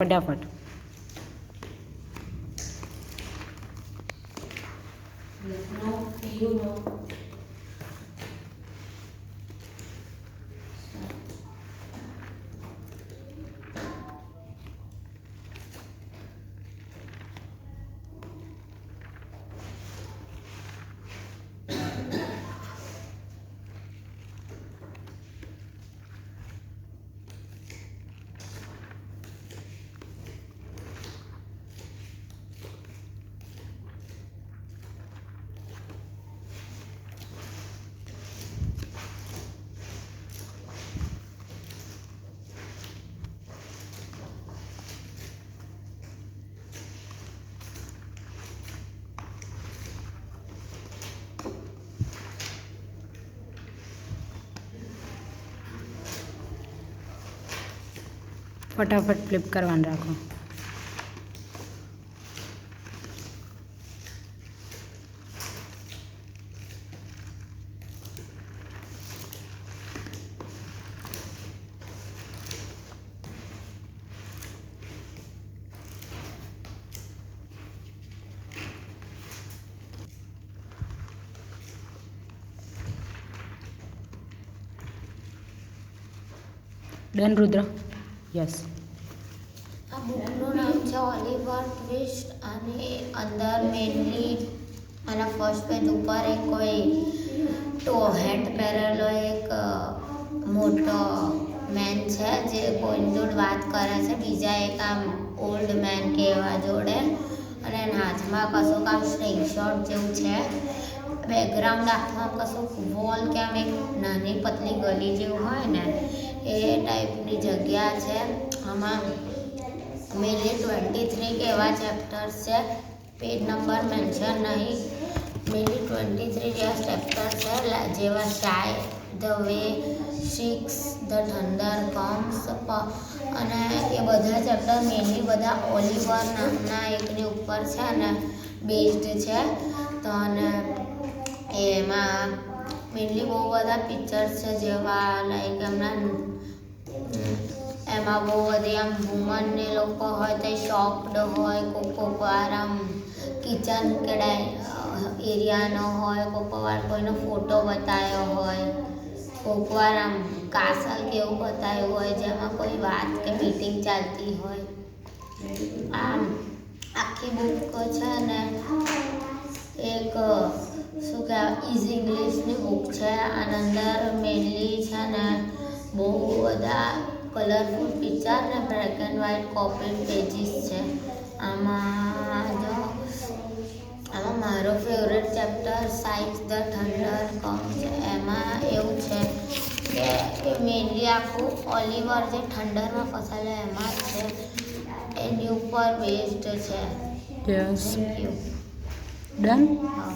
ફટાફટ ફટાફટ ફ્લિપ કરવાનું રાખો. ડન રુદ્ર? યસ. આ બુકનું નામ છે ઓલિવર ટ્વિસ્ટ અને અંદર મેનલી આના ફર્સ્ટ પેજ ઉપર એક કોઈ હેટ પહેરેલો એક મોટો મેન છે જે કોઈની જોડે વાત કરે છે, બીજા એક આમ ઓલ્ડ મેન કે એવા જોડે, અને એના હાથમાં કશુંક આમ સ્ક્રીનશોટ જેવું છે. બેકગ્રાઉન્ડ આખમાં કશું વોલ કે આમ એક નાની પતલી ગલી જેવું હોય ને એ ટાઈપની જગ્યા છે. આમાં મેનલી 23 કે એવા ચેપ્ટર્સ છે. પેજ નંબર મેન્શન નહીં. મેનલી 23 જેવા ચેપ્ટર છે, જેવા શાય, the way, 6, the thunder comes, અને એ બધા ચેપ્ટર મેનલી બધા ઓલિવર નામના એકની ઉપર છે અને બેઝડ છે. તો અને એમાં મેનલી બહુ બધા પિક્ચર્સ છે, જેવા લાઈક એમાં બહુ બધી આમ વુમન ને લોકો હોય તો શોપ્ડ હોય, કોક વાર આમ કિચન કે એરિયાનો હોય, કોક વાર કોઈનો ફોટો બતાવ્યો હોય, કોક વાર આમ કાસલ કે એવું બતાવ્યું હોય જેમાં કોઈ વાત કે મીટિંગ ચાલતી હોય. આમ આખી બુક છે ને એક શું કહેવાય ઇઝી ઇંગ્લિશની બુક છે. આના અંદર મેનલી છે ને બહુ બધા કલરફુલ પિક્ચર ને black and white copy pages છે. આમાં મારો favourite chapter six the thunder comes છે. એમાં એવું છે કે મેનલી આખું ઓલિવર જે થંડરમાં ફસાયેલો એમાં જ છે, એની ઉપર બેઝડ છે. યસ. Thank you. ડન. હા.